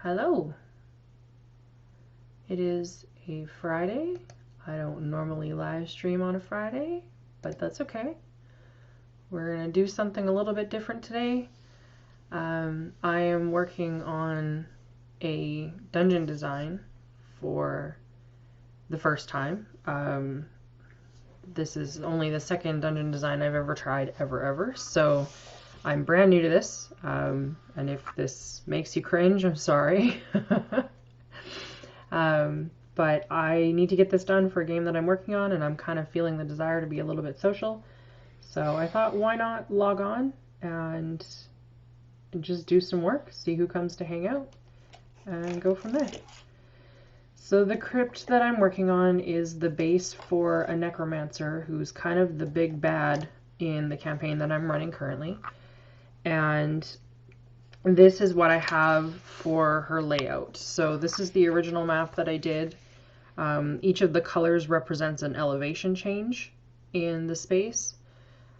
Hello. It is a Friday. I don't normally live stream on a Friday, but that's okay. We're going to do something a little bit different today. I am working on a dungeon design for the first time. This is only the second dungeon design I've ever tried, ever. So I'm brand new to this. And if this makes you cringe, I'm sorry. But I need to get this done for a game that I'm working on, and I'm kind of feeling the desire to be a little bit social. So I thought, why not log on and just do some work, see who comes to hang out, and go from there. So the crypt that I'm working on is the base for a necromancer, who's kind of the big bad in the campaign that I'm running currently. And this is what I have for her layout. So this is the original map that I did. Each of the colors represents an elevation change in the space,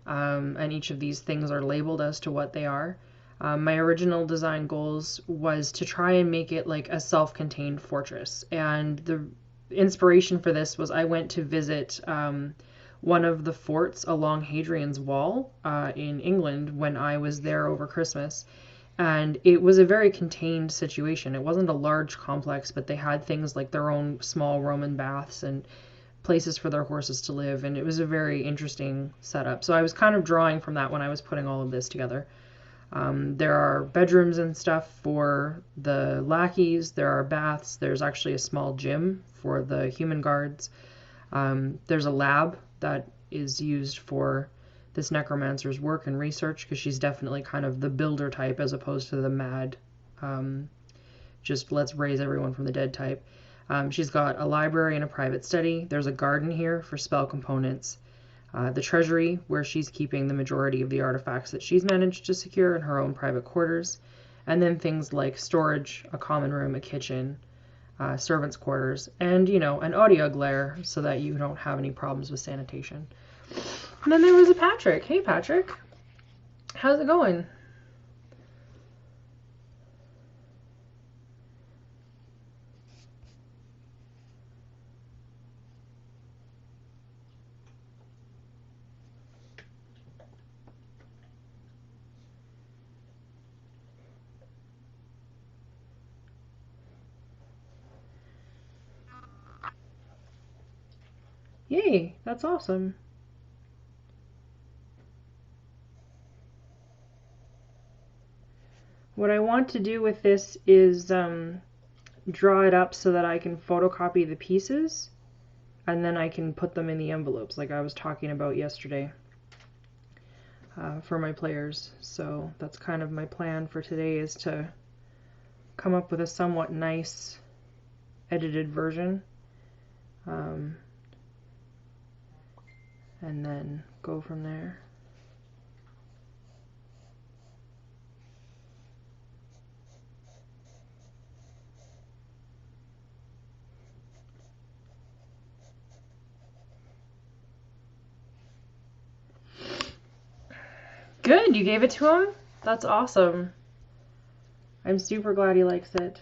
and each of these things are labeled as to what they are. My original design goals was to try and make it like a self-contained fortress, and the inspiration for this was I went to visit one of the forts along Hadrian's Wall in England when I was there over Christmas. And it was a very contained situation. It wasn't a large complex, but they had things like their own small Roman baths and places for their horses to live, and it was a very interesting setup. So I was kind of drawing from that when I was putting all of this together. There are bedrooms and stuff for the lackeys, there are baths, there's actually a small gym for the human guards. There's a lab that is used for this necromancer's work and research, because she's definitely kind of the builder type as opposed to the mad, just let's raise everyone from the dead type. She's got a library and a private study. There's a garden here for spell components. The treasury, where she's keeping the majority of the artifacts that she's managed to secure in her own private quarters. And then things like storage, a common room, a kitchen, servants' quarters, and, you know, an audio glare so that you don't have any problems with sanitation. And then there was a Patrick. Hey, Patrick. How's it going? Yay, that's awesome. What I want to do with this is draw it up so that I can photocopy the pieces, and then I can put them in the envelopes like I was talking about yesterday for my players. So that's kind of my plan for today, is to come up with a somewhat nice edited version, and then go from there. Good, you gave it to him? That's awesome. I'm super glad he likes it.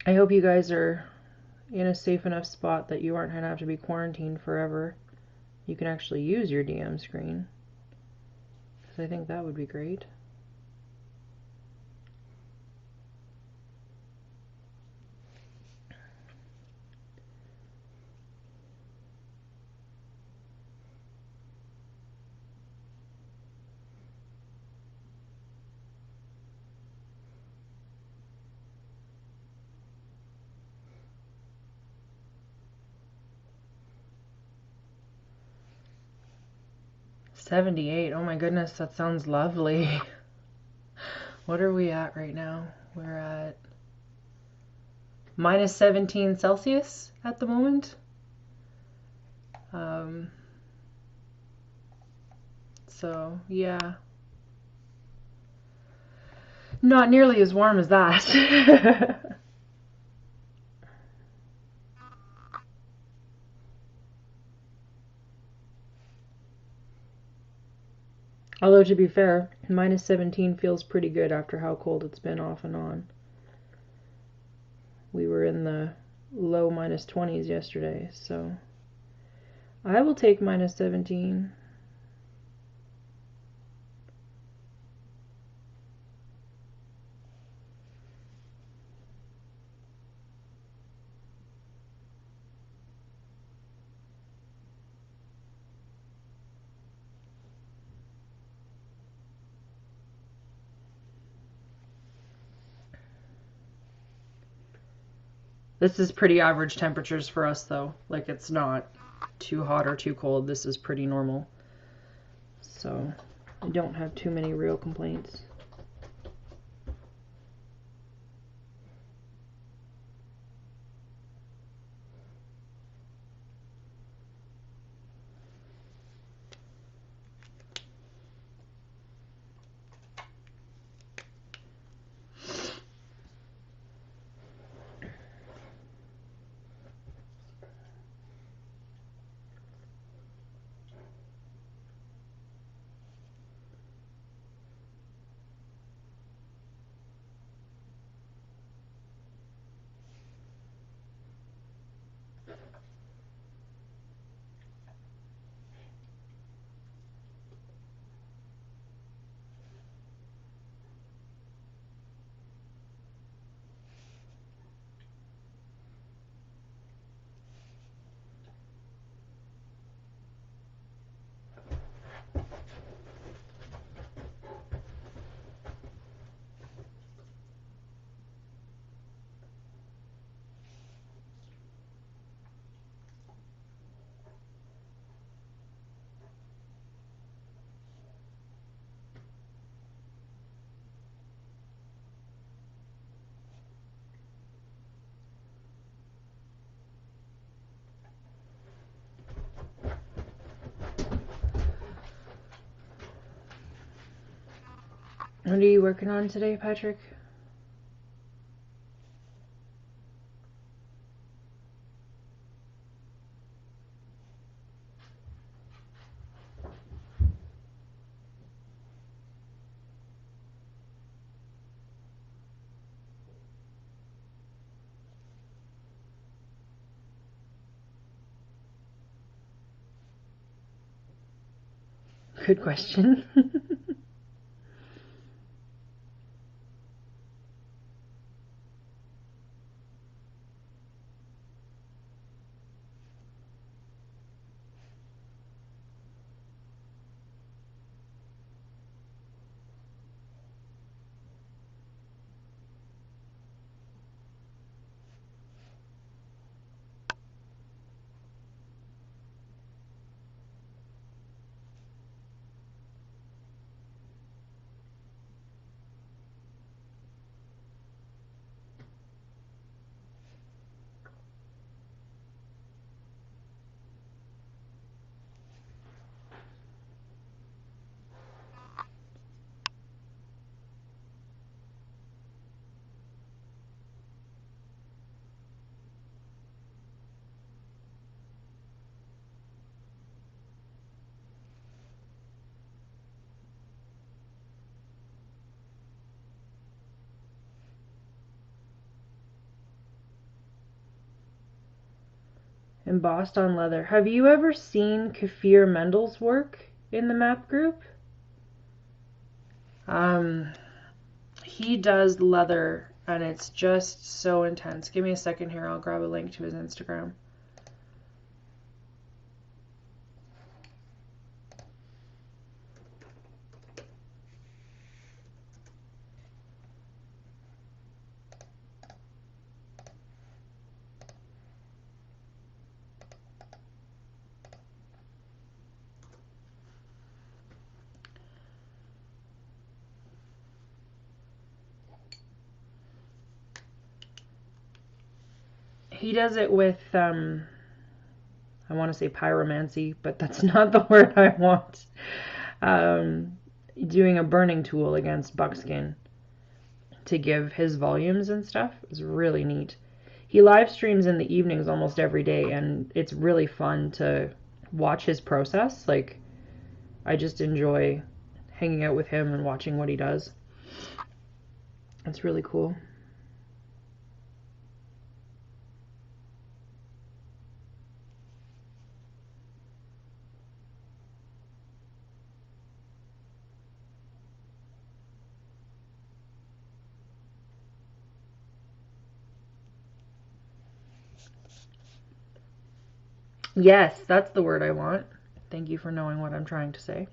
I hope you guys are in a safe enough spot that you aren't going to have to be quarantined forever. You can actually use your DM screen, because I think that would be great. 78. Oh my goodness, that sounds lovely. What are we at right now? We're at minus 17 Celsius at the moment. So, yeah. Not nearly as warm as that. Although, to be fair, minus 17 feels pretty good after how cold it's been off and on. We were in the low minus 20s yesterday, so I will take minus 17. This is pretty average temperatures for us, though. Like, it's not too hot or too cold. This is pretty normal. So, I don't have too many real complaints. What are you working on today, Patrick? Good question. Embossed on leather. Have you ever seen Kafir Mendel's work in the map group? He does leather, and it's just so intense. Give me a second here. I'll grab a link to his Instagram. He does it with, I want to say pyromancy, but that's not the word I want. Um, Doing a burning tool against buckskin to give his volumes and stuff is really neat. He live streams in the evenings almost every day, and it's really fun to watch his process. Like, I just enjoy hanging out with him and watching what he does. It's really cool. Yes, that's the word I want. Thank you for knowing what I'm trying to say.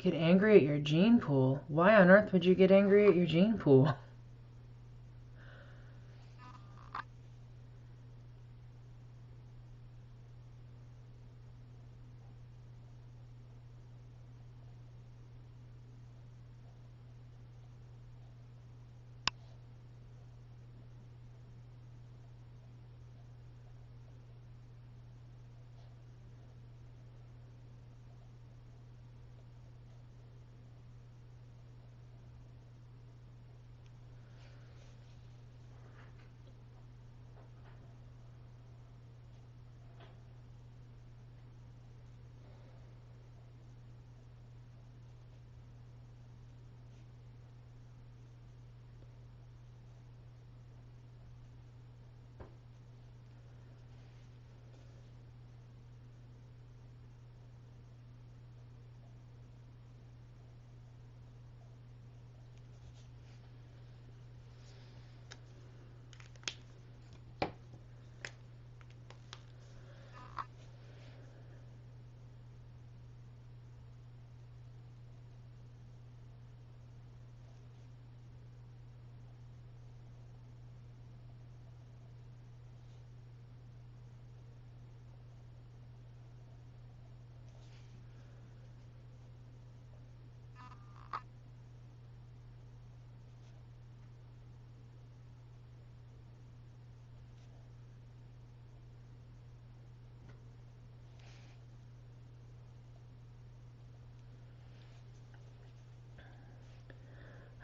Get angry at your gene pool? Why on earth would you get angry at your gene pool?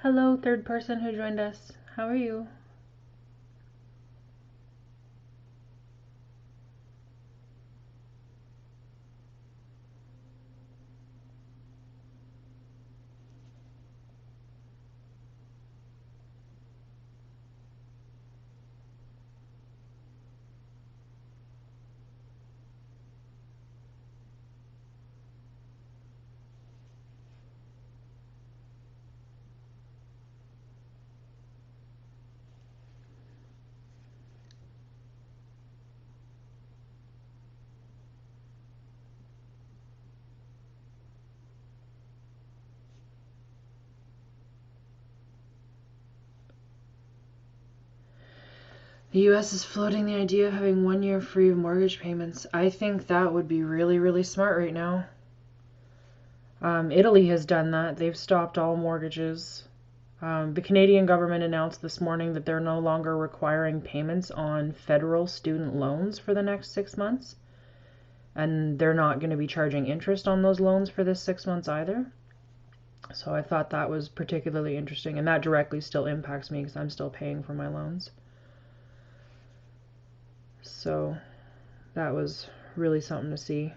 Hello, third person who joined us. How are you? The US is floating the idea of having 1 year free of mortgage payments. I think that would be really, really smart right now. Italy has done that. They've stopped all mortgages. The Canadian government announced this morning that they're no longer requiring payments on federal student loans for the next 6 months. And they're not going to be charging interest on those loans for this 6 months either. So I thought that was particularly interesting. And that directly still impacts me because I'm still paying for my loans. So that was really something to see.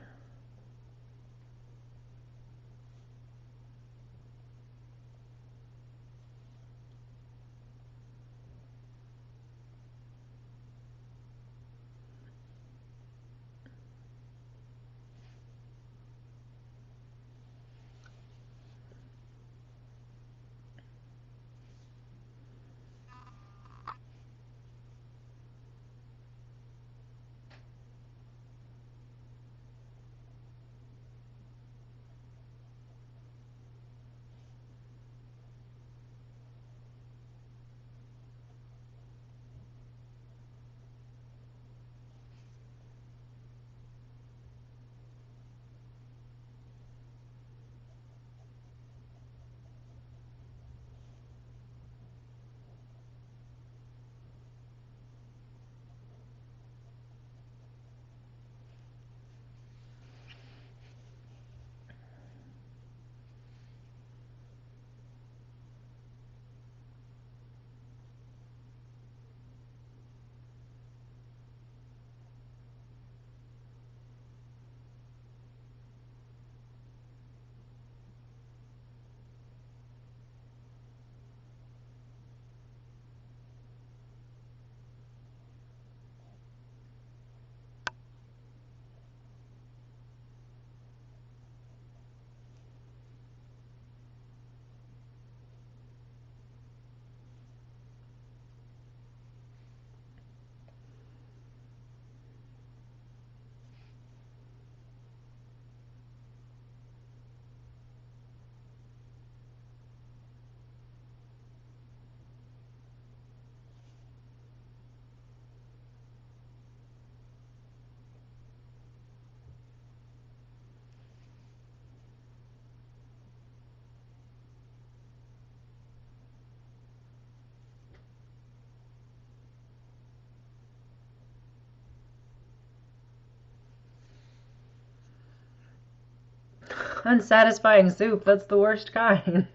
Unsatisfying soup, that's the worst kind.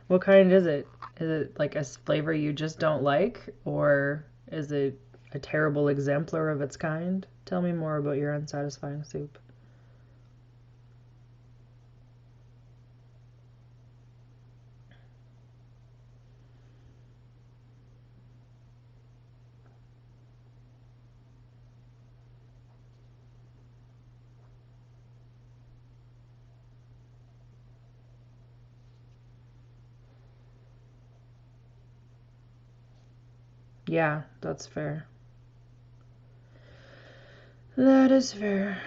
What kind is it? Is it like a flavor you just don't like? Or is it a terrible exemplar of its kind? Tell me more about your unsatisfying soup. Yeah, that's fair. That is fair.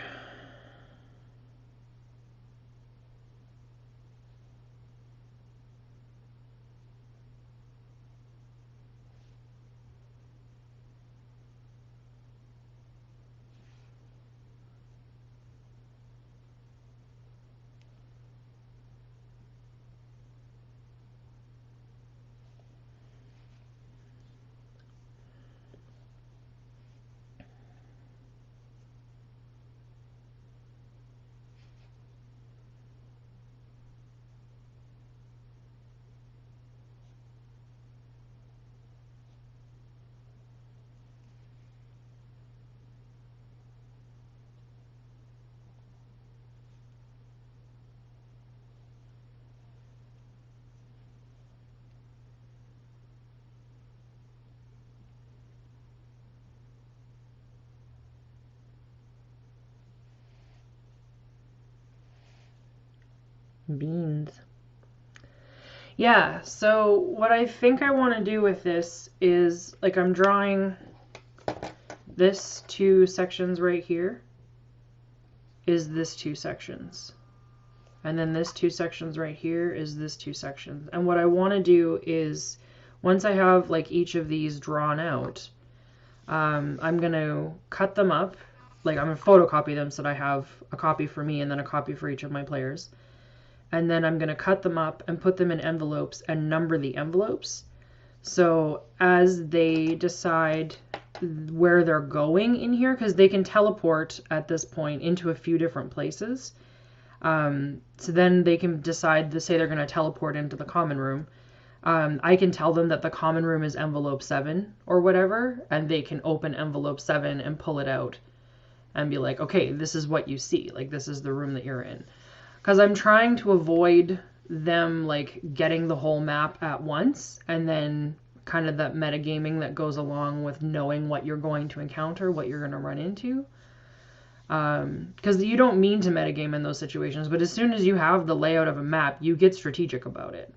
and beans. Yeah, so what I think I want to do with this is, like, I'm drawing this 2 sections right here is this 2 sections. And then this 2 sections right here is this 2 sections. And what I want to do is, once I have like each of these drawn out, I'm going to cut them up. Like, I'm going to photocopy them so that I have a copy for me and then a copy for each of my players. And then I'm going to cut them up and put them in envelopes and number the envelopes. So as they decide where they're going in here, because they can teleport at this point into a few different places. So then they can decide to say they're going to teleport into the common room. I can tell them that the common room is envelope 7 or whatever, and they can open envelope 7 and pull it out and be like, okay, this is what you see. Like, this is the room that you're in. Because I'm trying to avoid them like getting the whole map at once, and then kind of that metagaming that goes along with knowing what you're going to encounter, what you're going to run into. Because you don't mean to metagame in those situations, but as soon as you have the layout of a map, you get strategic about it,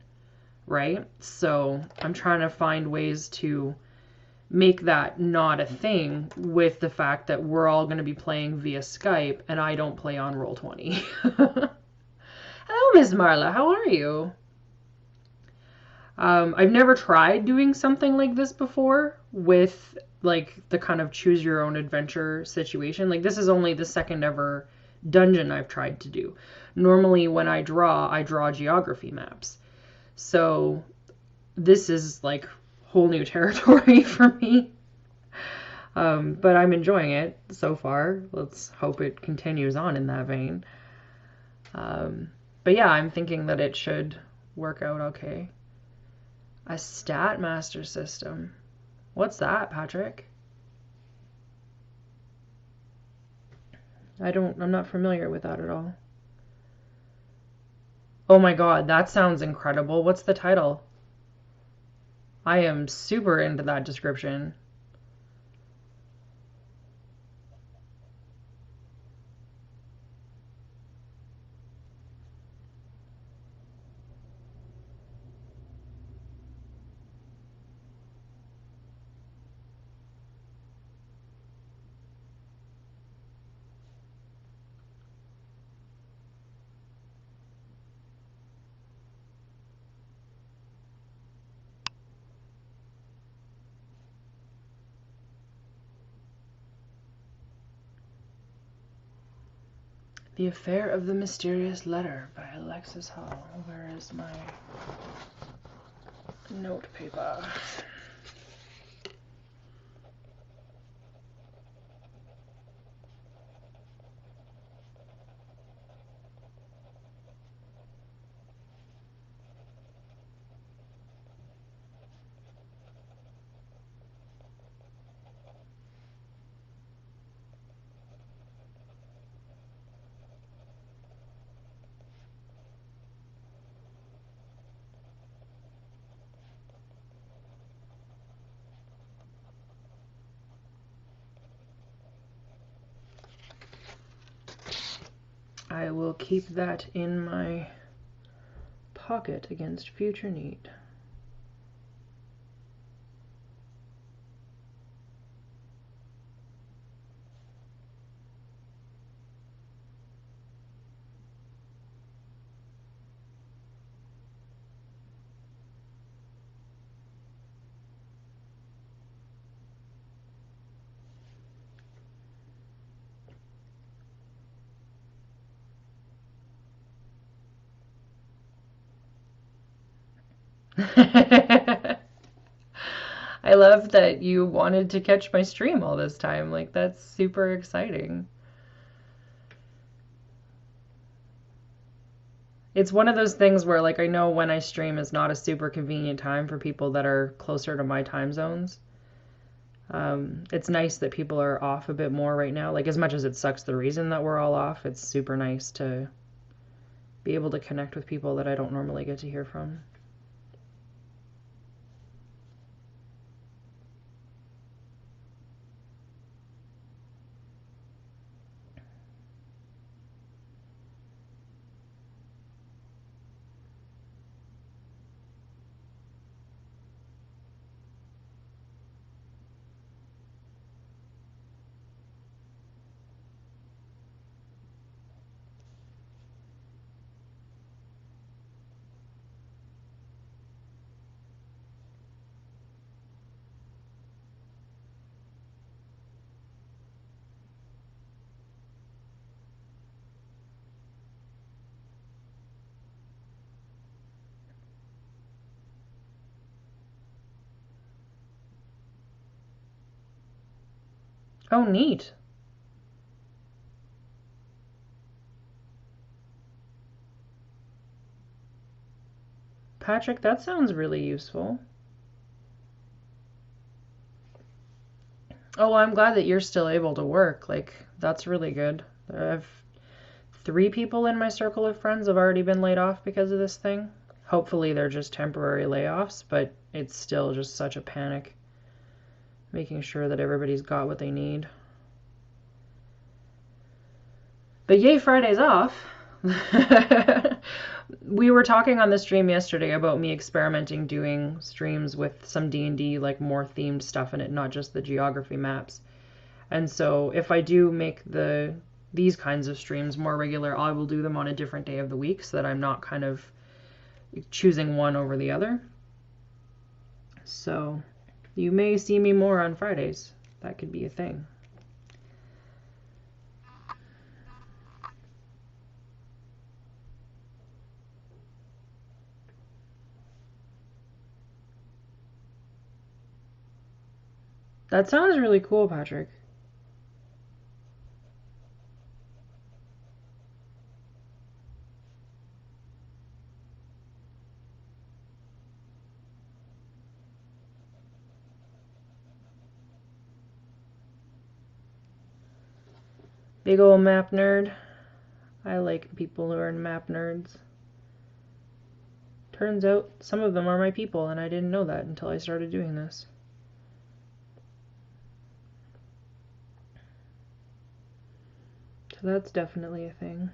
right? So I'm trying to find ways to make that not a thing with the fact that we're all going to be playing via Skype and I don't play on Roll20. Hello, Miss Marla. How are you? I've never tried doing something like this before with like the kind of choose your own adventure situation. Like, this is only the second ever dungeon I've tried to do. Normally when I draw geography maps. So this is like whole new territory for me. But I'm enjoying it so far. Let's hope it continues on in that vein. But yeah, I'm thinking that it should work out okay. A stat master system. What's that, Patrick? I'm not familiar with that at all. Oh my god, that sounds incredible. What's the title? I am super into that description. The Affair of the Mysterious Letter by Alexis Hall. Where is my note paper? I will keep that in my pocket against future need. I love that you wanted to catch my stream all this time. Like, that's super exciting. It's one of those things where, like, I know when I stream is not a super convenient time for people that are closer to my time zones. It's nice that people are off a bit more right now. Like, as much as it sucks the reason that we're all off, it's super nice to be able to connect with people that I don't normally get to hear from. Oh, neat. Patrick, that sounds really useful. Oh, well, I'm glad that you're still able to work. Like, that's really good. I've 3 people in my circle of friends have already been laid off because of this thing. Hopefully, they're just temporary layoffs, but it's still just such a panic. Making sure that everybody's got what they need. But yay, Friday's off. We were talking on the stream yesterday about me experimenting doing streams with some D&D, like more themed stuff in it, not just the geography maps. And so if I do make these kinds of streams more regular, I will do them on a different day of the week so that I'm not kind of choosing one over the other. So you may see me more on Fridays. That could be a thing. That sounds really cool, Patrick. Big ol' map nerd. I like people who are map nerds. Turns out some of them are my people, and I didn't know that until I started doing this. So that's definitely a thing.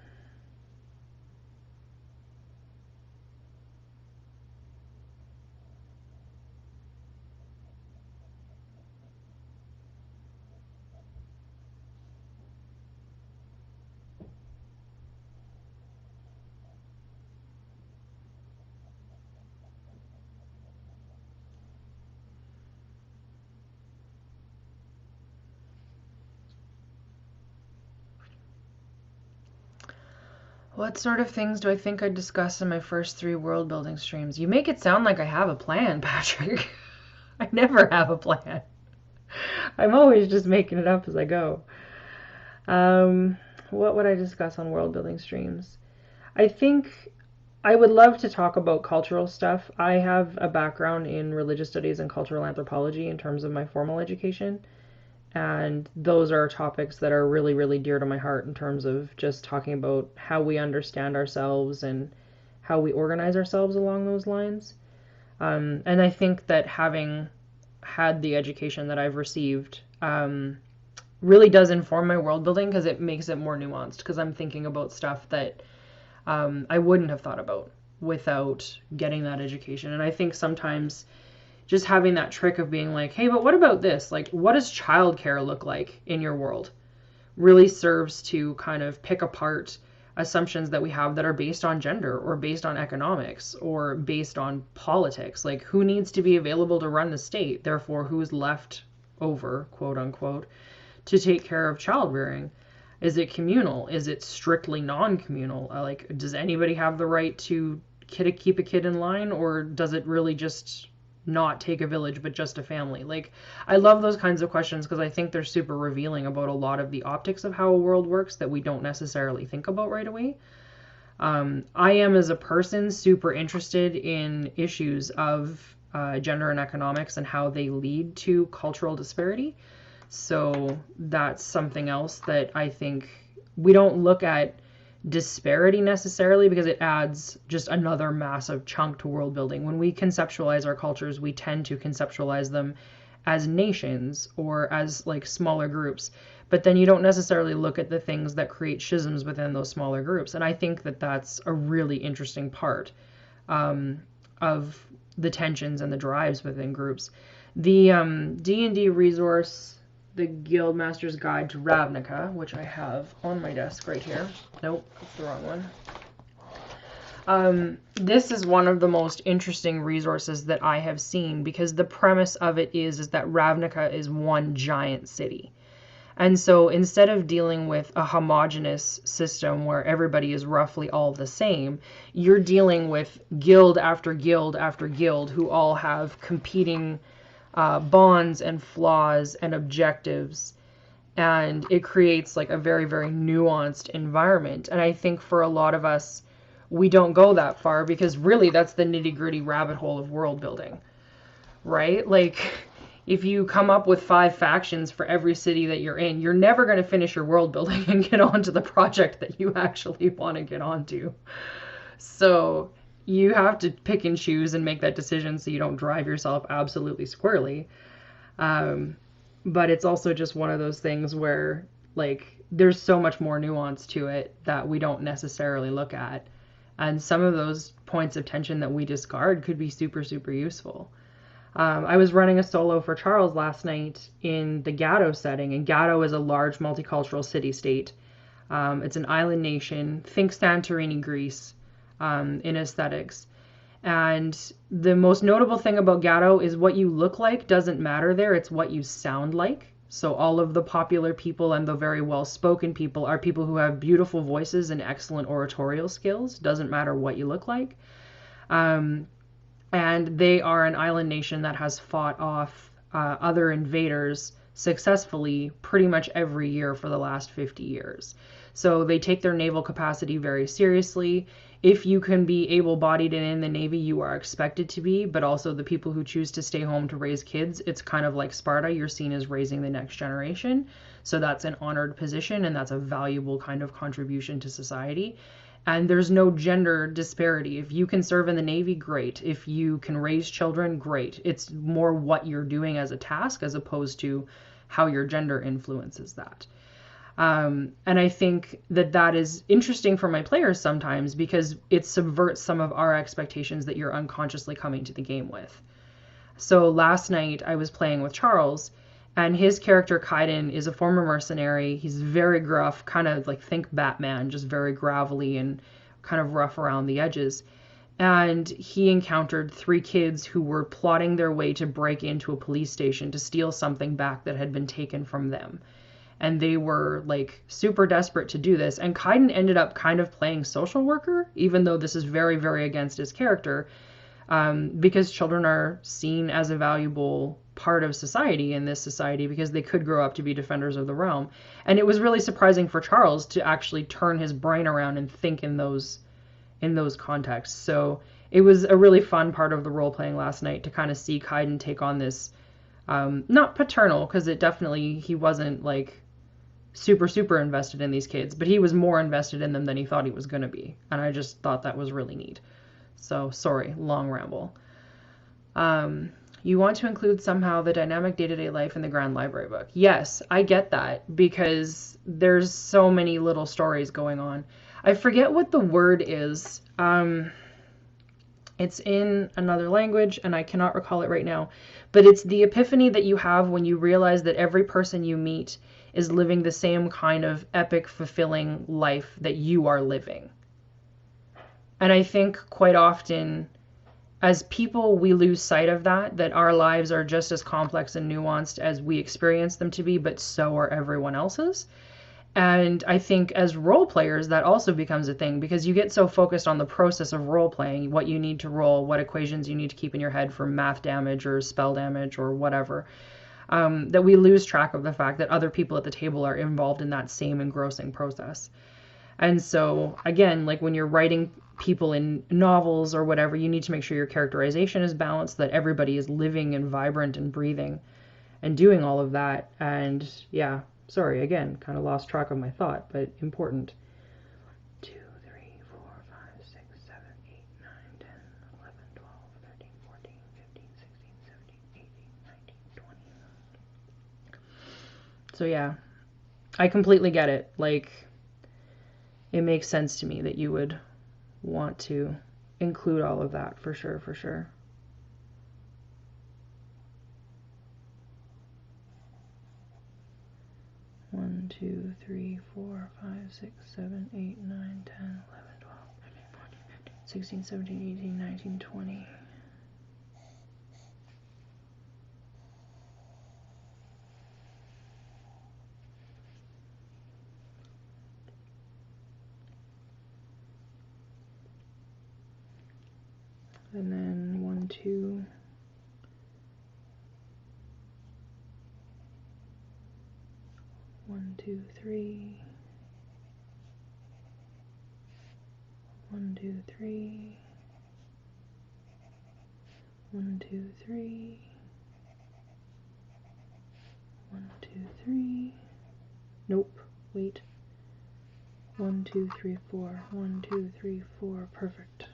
What sort of things do I think I'd discuss in my first 3 world building streams? You make it sound like I have a plan, Patrick. I never have a plan. I'm always just making it up as I go. What would I discuss on world building streams? I think I would love to talk about cultural stuff. I have a background in religious studies and cultural anthropology in terms of my formal education. And those are topics that are really, really dear to my heart in terms of just talking about how we understand ourselves and how we organize ourselves along those lines. And I think that having had the education that I've received really does inform my world building because it makes it more nuanced because I'm thinking about stuff that I wouldn't have thought about without getting that education. And I think sometimes just having that trick of being like, hey, but what about this? Like, what does childcare look like in your world? Really serves to kind of pick apart assumptions that we have that are based on gender or based on economics or based on politics. Like, who needs to be available to run the state? Therefore, who's left over, quote unquote, to take care of child rearing? Is it communal? Is it strictly non-communal? Like, does anybody have the right to keep a kid in line, or does it really just not take a village but just a family? Like, I love those kinds of questions because I think they're super revealing about a lot of the optics of how a world works that we don't necessarily think about right away. I am, as a person, super interested in issues of gender and economics and how they lead to cultural disparity. So that's something else that I think we don't look at disparity necessarily because it adds just another massive chunk to world building. When we conceptualize our cultures, we tend to conceptualize them as nations or as like smaller groups, but then you don't necessarily look at the things that create schisms within those smaller groups. And I think that that's a really interesting part of the tensions and the drives within groups. The D&D resource, the Guildmaster's Guide to Ravnica, which I have on my desk right here. Nope, that's the wrong one. This is one of the most interesting resources that I have seen because the premise of it is that Ravnica is one giant city. And so instead of dealing with a homogenous system where everybody is roughly all the same, you're dealing with guild after guild after guild who all have competing bonds and flaws and objectives. and it creates like a very, very nuanced environment. And I think for a lot of us, we don't go that far because really that's the nitty-gritty rabbit hole of world building, right? Like, if you come up with 5 factions for every city that you're in, you're never going to finish your world building and get onto the project that you actually want to get onto. So you have to pick and choose and make that decision so you don't drive yourself absolutely squirrely. But it's also just one of those things where, like, there's so much more nuance to it that we don't necessarily look at. And some of those points of tension that we discard could be super, super useful. I was running a solo for Charles last night in the Gatto setting, and Gatto is a large multicultural city-state. It's an island nation. Think Santorini, Greece, in aesthetics. And the most notable thing about Gatto is what you look like doesn't matter there, it's what you sound like. So all of the popular people and the very well-spoken people are people who have beautiful voices and excellent oratorial skills. Doesn't matter what you look like. And they are an island nation that has fought off other invaders successfully pretty much every year for the last 50 years. So they take their naval capacity very seriously. If you can be able-bodied and in the Navy, you are expected to be, but also the people who choose to stay home to raise kids, it's kind of like Sparta. You're seen as raising the next generation. So that's an honored position, and that's a valuable kind of contribution to society. And there's no gender disparity. If you can serve in the Navy, great. If you can raise children, great. It's more what you're doing as a task as opposed to how your gender influences that. And I think that that is interesting for my players sometimes because it subverts some of our expectations that you're unconsciously coming to the game with. So last night I was playing with Charles, and his character Kaiden is a former mercenary. He's very gruff, kind of like think Batman, just very gravelly and kind of rough around the edges. And he encountered 3 kids who were plotting their way to break into a police station to steal something back that had been taken from them. And they were like super desperate to do this. And Kaiden ended up kind of playing social worker, even though this is very, very against his character, because children are seen as a valuable part of society in this society because they could grow up to be defenders of the realm. And it was really surprising for Charles to actually turn his brain around and think in those contexts. So it was a really fun part of the role playing last night to kind of see Kaiden take on this, not paternal, because he wasn't like super, super invested in these kids, but he was more invested in them than he thought he was going to be. And I just thought that was really neat. So sorry, long ramble. You want to include somehow the dynamic day-to-day life in the Grand Library book. Yes, I get that because there's so many little stories going on. I forget what the word is. It's in another language and I cannot recall it right now, but it's the epiphany that you have when you realize that every person you meet is living the same kind of epic, fulfilling life that you are living. And I think quite often as people, we lose sight of that our lives are just as complex and nuanced as we experience them to be, but so are everyone else's. And I think as role players, that also becomes a thing because you get so focused on the process of role playing, what you need to roll, what equations you need to keep in your head for math damage or spell damage or whatever, that we lose track of the fact that other people at the table are involved in that same engrossing process. And so, again, like when you're writing people in novels or whatever, you need to make sure your characterization is balanced, that everybody is living and vibrant and breathing and doing all of that. And yeah, sorry, again, kind of lost track of my thought, but important. 2, 3, 4, 5, 6, 7, 8, 9, 10, 11, 12, 13, 14, 15, 16, 17, 18, 19, 20. So yeah, I completely get it. Like, it makes sense to me that you would want to include all of that for sure, for sure. One, 2, 3, 4, 5, 6, 7, 8, 9, 10, 11, 12, 13, 14, 15, 16, 17, 18, 19, 20. And then 1, 2. 1, 2, 3. 1, 2, 3. 1, 2, 3. 1, 2, 3. Nope. Wait. 1, 2, 3, 4. 1, 2, 3, 4. Perfect.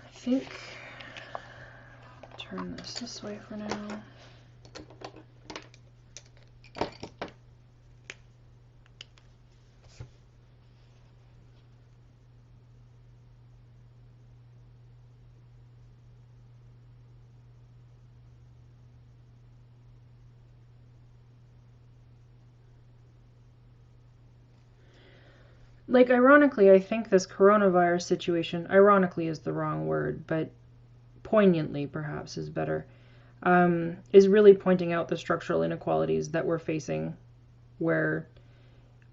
I think turn this way for now. Like, ironically, I think this coronavirus situation, ironically is the wrong word, but poignantly perhaps is better, is really pointing out the structural inequalities that we're facing, where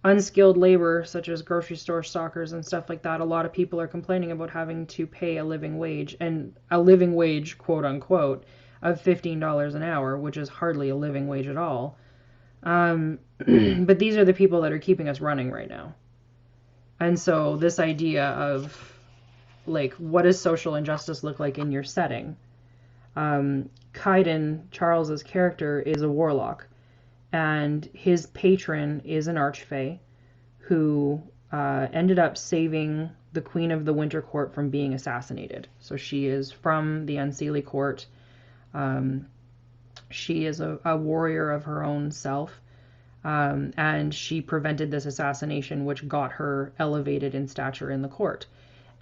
unskilled labor, such as grocery store stockers and stuff like that, a lot of people are complaining about having to pay a living wage, and a living wage, quote unquote, of $15 an hour, which is hardly a living wage at all. But these are the people that are keeping us running right now. And so this idea of, like, what does social injustice look like in your setting? Kaiden, Charles's character, is a warlock, and his patron is an archfey who ended up saving the Queen of the Winter Court from being assassinated. So she is from the Unseelie Court. She is a warrior of her own self. And she prevented this assassination, which got her elevated in stature in the court.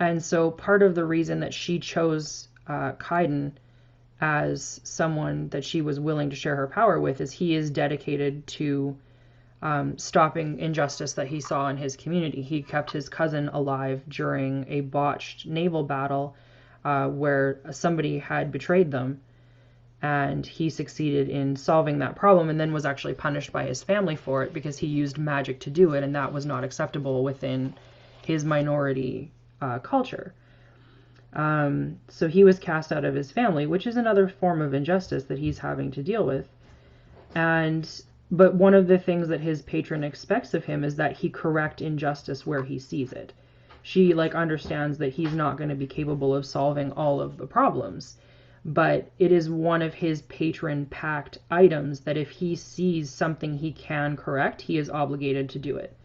And so part of the reason that she chose Kaiden as someone that she was willing to share her power with is he is dedicated to stopping injustice that he saw in his community. He kept his cousin alive during a botched naval battle where somebody had betrayed them. And he succeeded in solving that problem, and then was actually punished by his family for it because he used magic to do it, and that was not acceptable within his minority culture. So he was cast out of his family, which is another form of injustice that he's having to deal with. But one of the things that his patron expects of him is that he correct injustice where he sees it. She, like, understands that he's not going to be capable of solving all of the problems. But it is one of his patron-packed items that if he sees something he can correct, he is obligated to do it.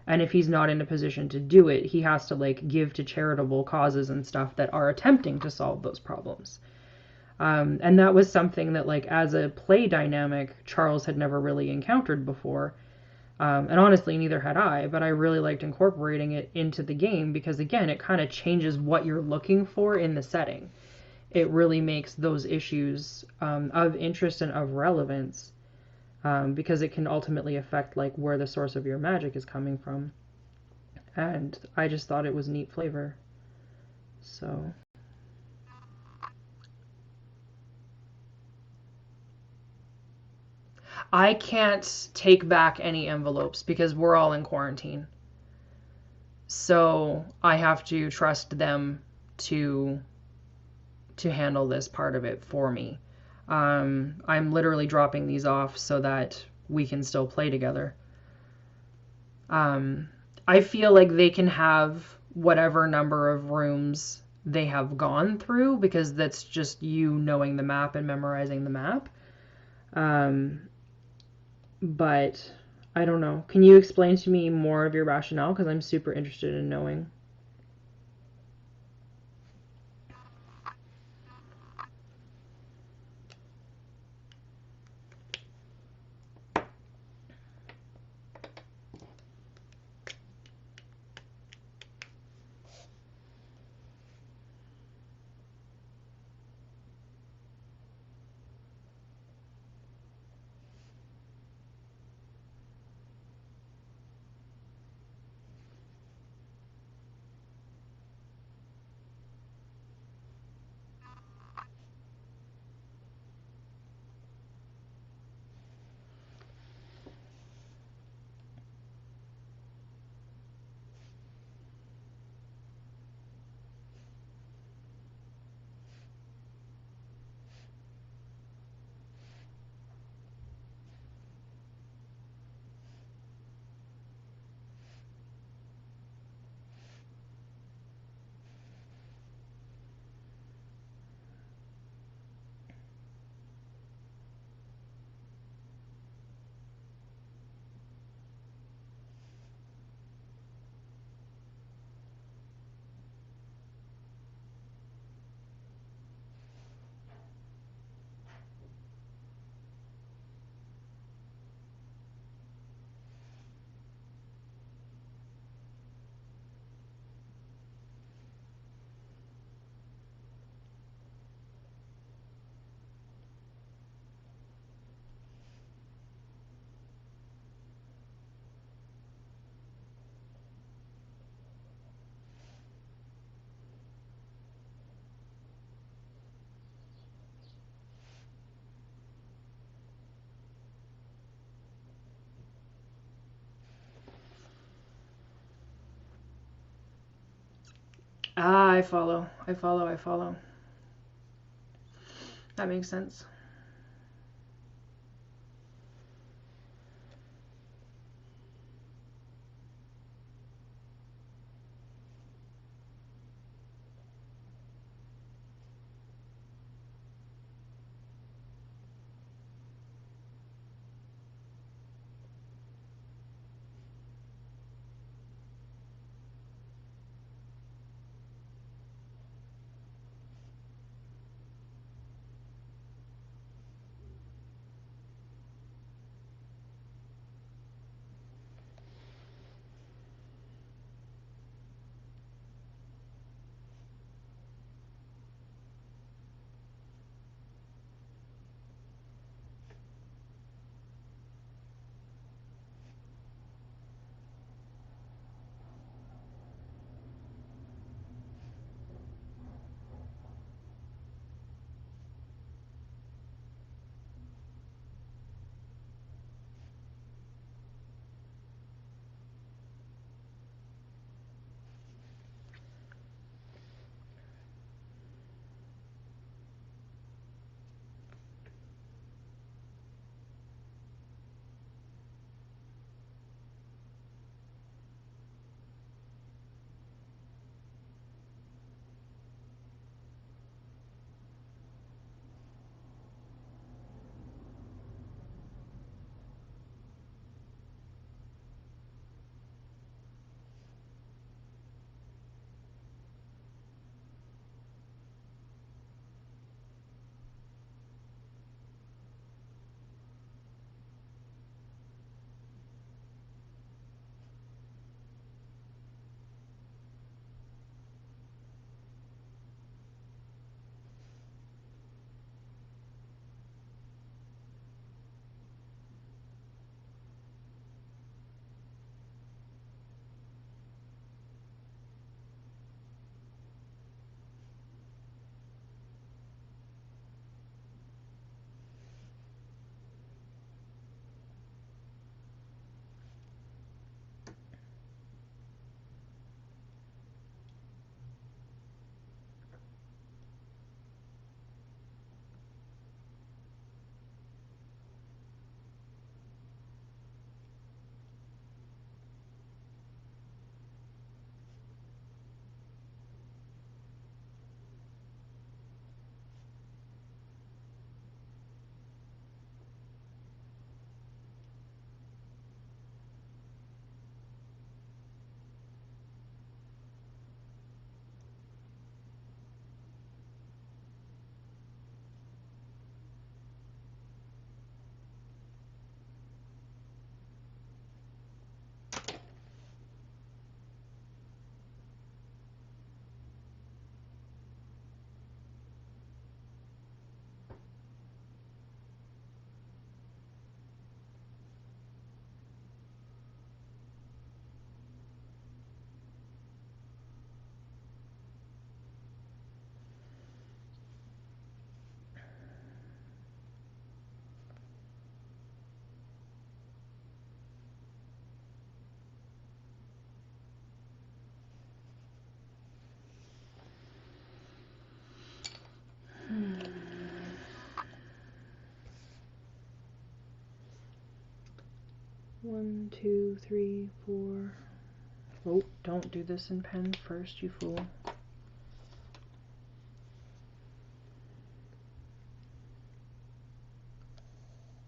And if he's not in a position to do it, he has to, like, give to charitable causes and stuff that are attempting to solve those problems. And that was something that, like, as a play dynamic, Charles had never really encountered before. And honestly, neither had I, but I really liked incorporating it into the game because, again, it kind of changes what you're looking for in the setting. It really makes those issues of interest and of relevance because it can ultimately affect, like, where the source of your magic is coming from. And I just thought it was neat flavor. So I can't take back any envelopes because we're all in quarantine. So I have to trust them to handle this part of it for me. I'm literally dropping these off so that we can still play together. I feel like they can have whatever number of rooms they have gone through because that's just you knowing the map and memorizing the map. But I don't know. Can you explain to me more of your rationale? Because I'm super interested in knowing. Ah, I follow. I follow. I follow. That makes sense. One, two, three, four. Oh, don't do this in pen first, you fool.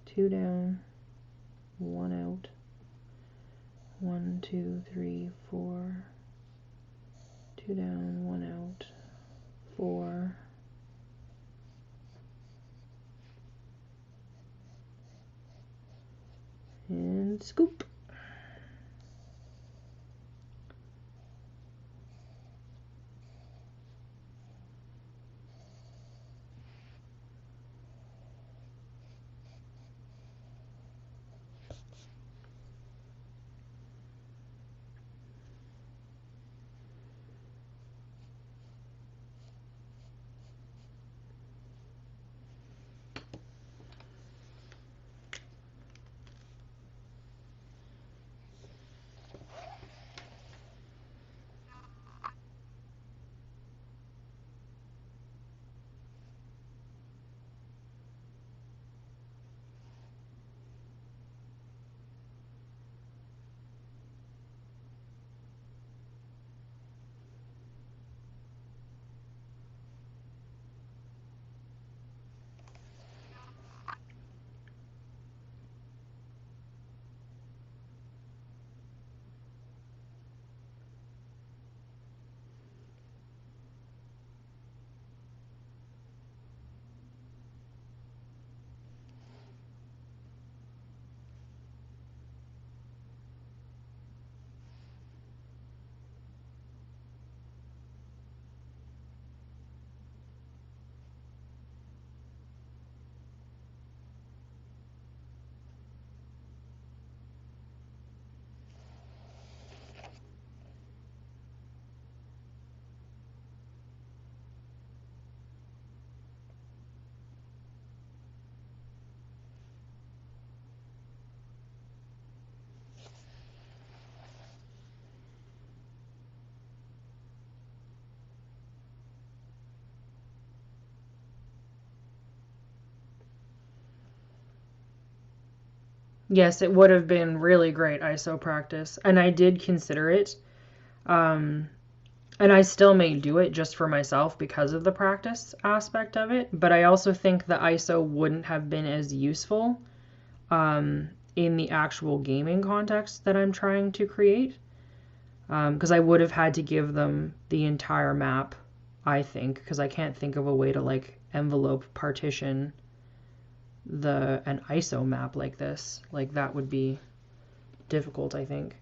Two down, one out. One, two, three, four. Two down, one out. Four. And scoop. Yes, it would have been really great ISO practice, and I did consider it. Um, and I still may do it just for myself because of the practice aspect of it, but I also think the ISO wouldn't have been as useful in the actual gaming context that I'm trying to create, because I would have had to give them the entire map, I think, because I can't think of a way to like envelope partition an ISO map like this. Like that would be difficult, I think.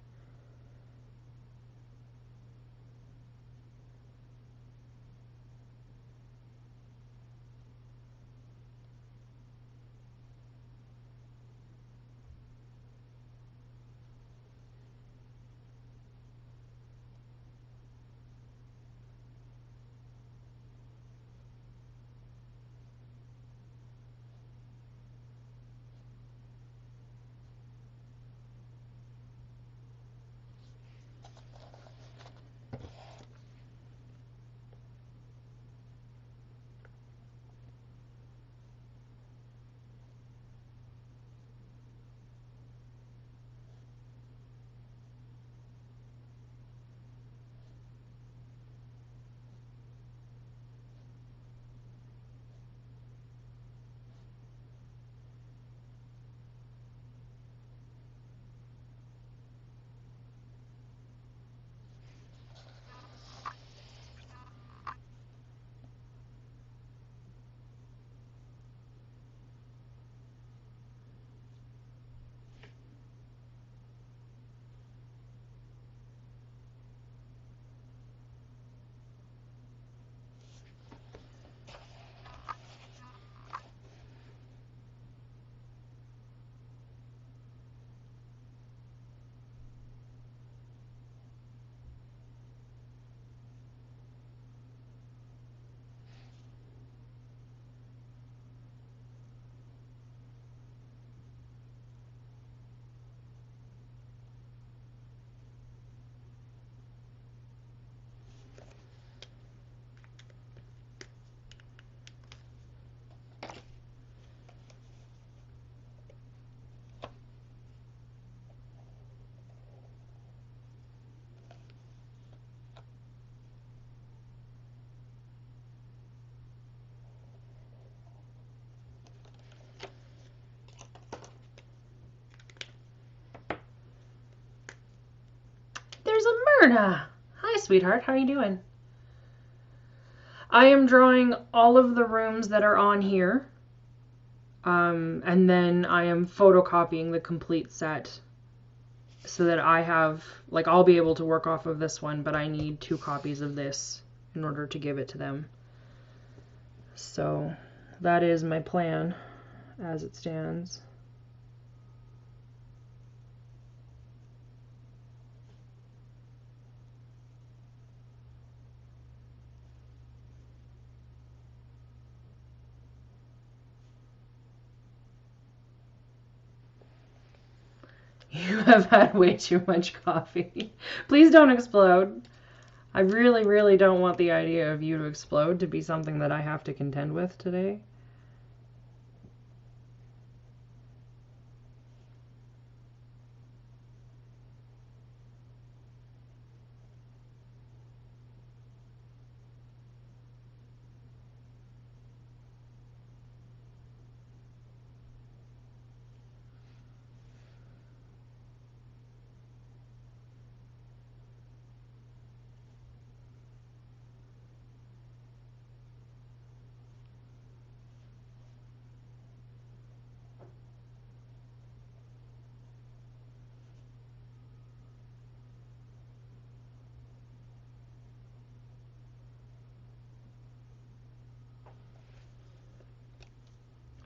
There's a Myrna! Hi, sweetheart. How are you doing? I am drawing all of the rooms that are on here. And then I am photocopying the complete set so that I have, like, I'll be able to work off of this one, but I need 2 copies of this in order to give it to them. So that is my plan as it stands. You have had way too much coffee. Please don't explode. I really, really don't want the idea of you to explode to be something that I have to contend with today.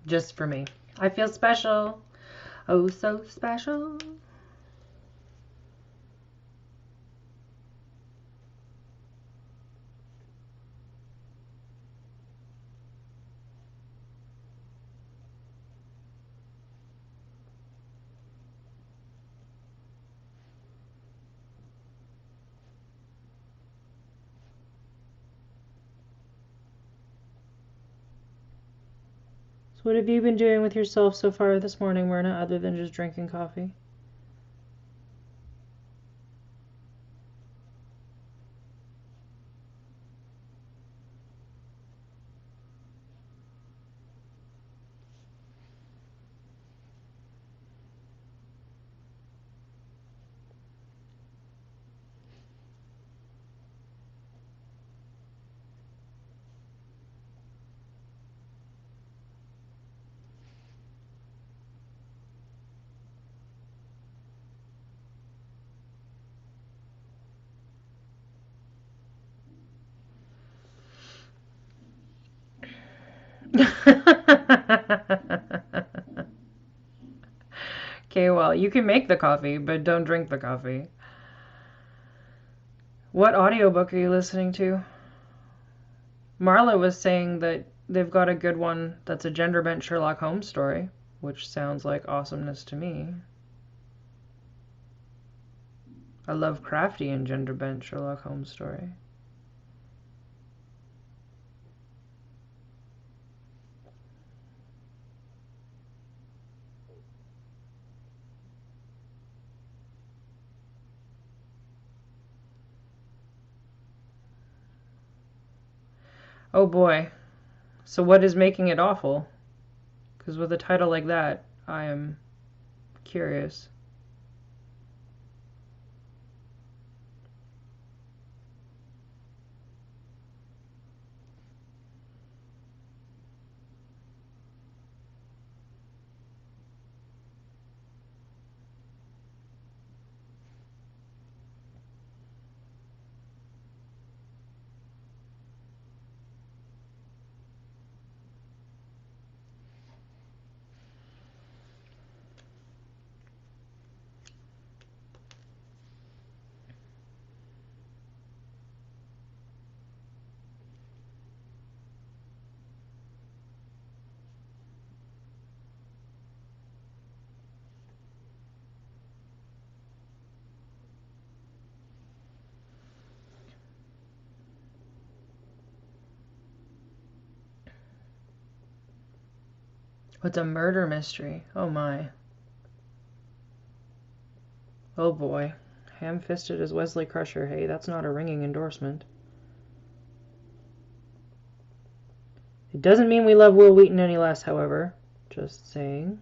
Just for me. I feel special. Oh, so special. So what have you been doing with yourself so far this morning, Myrna, other than just drinking coffee? Okay, well, you can make the coffee, but don't drink the coffee. What audiobook are you listening to? Marla was saying that they've got a good one that's a gender bent Sherlock Holmes story, which sounds like awesomeness to me. A Lovecraftian and gender bent Sherlock Holmes story. Oh boy. So what is making it awful? Because with a title like that, I am curious. What's a murder mystery? Oh my. Oh boy. Ham-fisted as Wesley Crusher. Hey, that's not a ringing endorsement. It doesn't mean we love Will Wheaton any less, however. Just saying.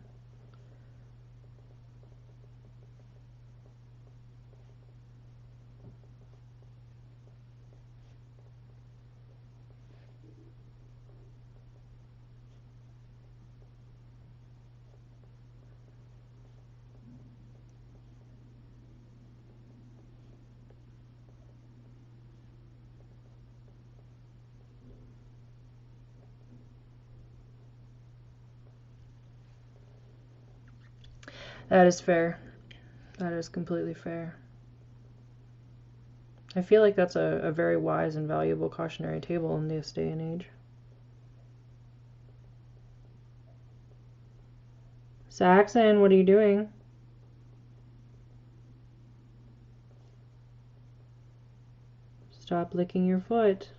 That is fair. That is completely fair. I feel like that's a very wise and valuable cautionary table in this day and age. Saxon, what are you doing? Stop licking your foot.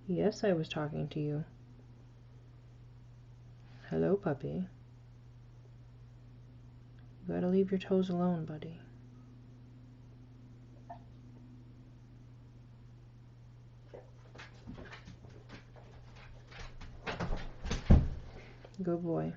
Yes, I was talking to you. Hello, puppy. You gotta leave your toes alone, buddy. Good boy.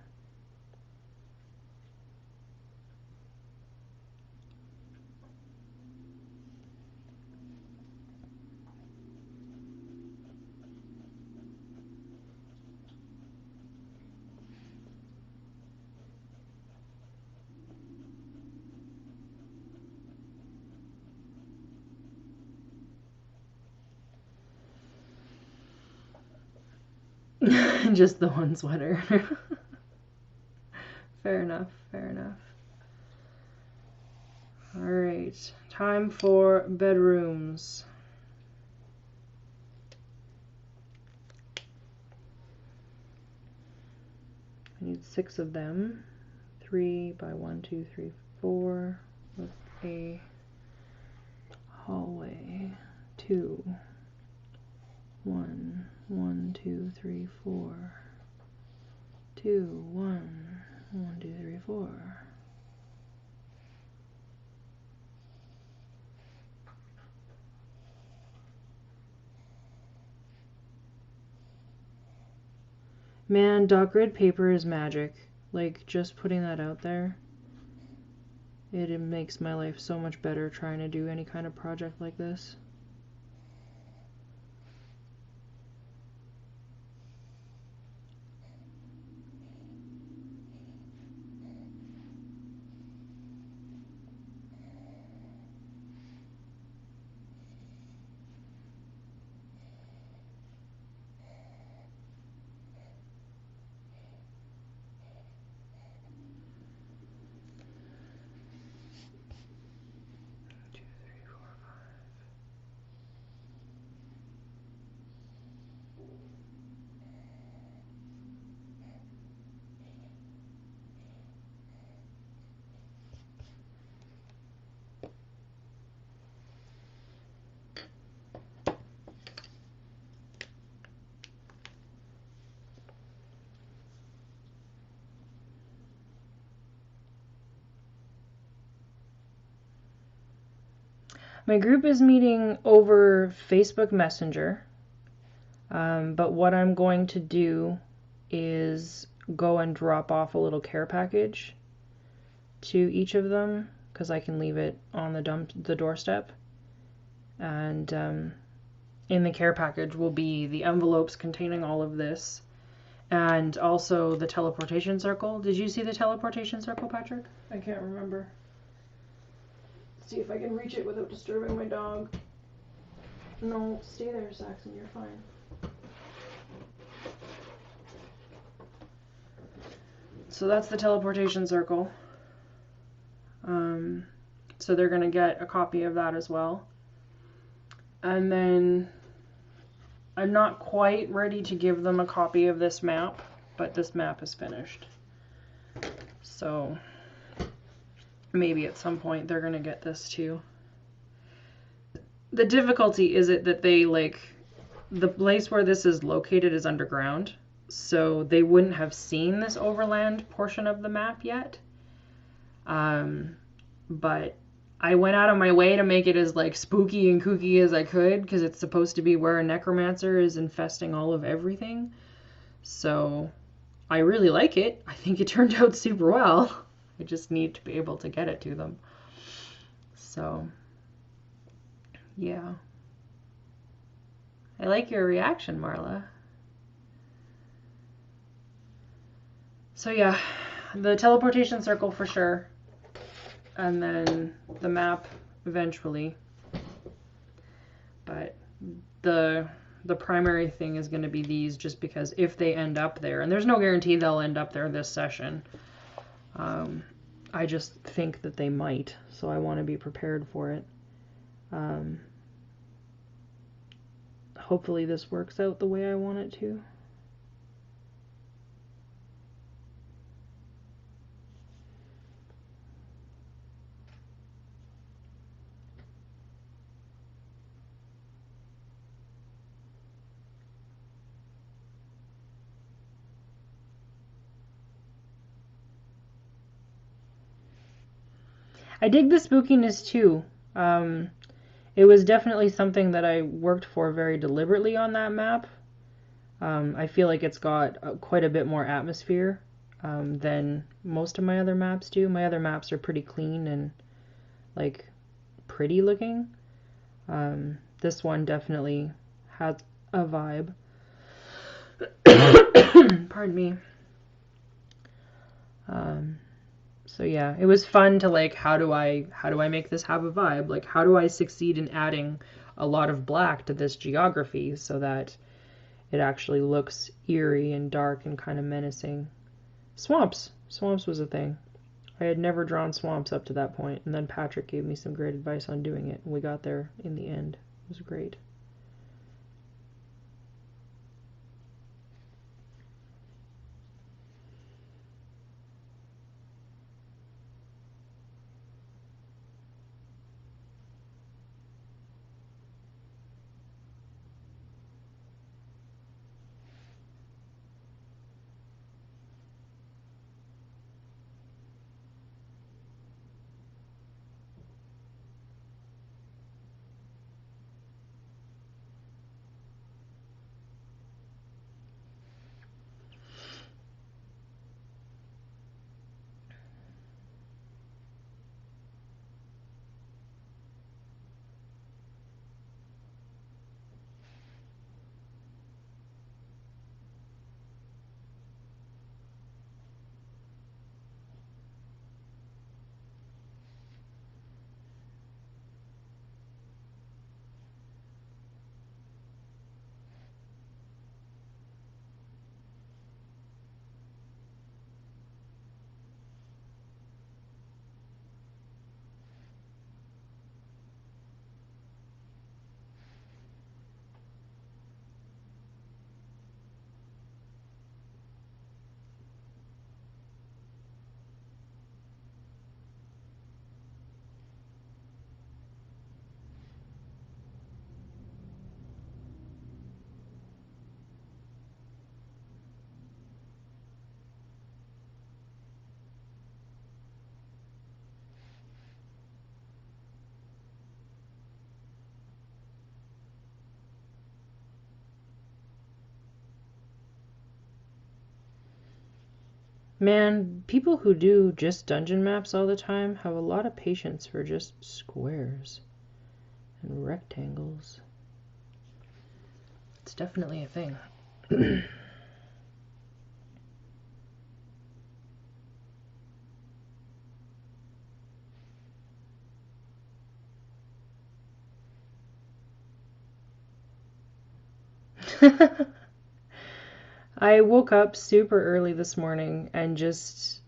Just the one sweater. Fair enough, fair enough. Alright, time for bedrooms. I need 6 of them. 3 by 1, 2, 3, 4 with a hallway. 2. 1, 1, 2, 3, 4. 2, 1, 1, 2, 3, 4. Man, dot grid paper is magic. Like, just putting that out there, it makes my life so much better trying to do any kind of project like this. My group is meeting over Facebook Messenger, but what I'm going to do is go and drop off a little care package to each of them, because I can leave it on the doorstep. And in the care package will be the envelopes containing all of this, and also the teleportation circle. Did you see the teleportation circle, Patrick? I can't remember. See if I can reach it without disturbing my dog. No, stay there, Saxon, you're fine. So that's the teleportation circle. So they're going to get a copy of that as well. And then I'm not quite ready to give them a copy of this map, but this map is finished. So maybe at some point they're going to get this too. The difficulty is that they, like, the place where this is located is underground, so they wouldn't have seen this overland portion of the map yet. But I went out of my way to make it as, like, spooky and kooky as I could, because it's supposed to be where a necromancer is infesting all of everything. So I really like it. I think it turned out super well. I just need to be able to get it to them. So, yeah. I like your reaction, Marla. So yeah, the teleportation circle for sure. And then the map eventually. But the primary thing is going to be these, just because if they end up there, and there's no guarantee they'll end up there this session, I just think that they might, so I want to be prepared for it. Hopefully this works out the way I want it to. I dig the spookiness too. It was definitely something that I worked for very deliberately on that map. I feel like it's got quite a bit more atmosphere than most of my other maps do. My other maps are pretty clean and, like, pretty looking. This one definitely has a vibe. Pardon me. So yeah, it was fun to, like, how do I make this have a vibe? Like, how do I succeed in adding a lot of black to this geography so that it actually looks eerie and dark and kind of menacing? Swamps was a thing. I had never drawn swamps up to that point, and then Patrick gave me some great advice on doing it, and we got there in the end. It was great. Man, people who do just dungeon maps all the time have a lot of patience for just squares and rectangles. It's definitely a thing. I woke up super early this morning and just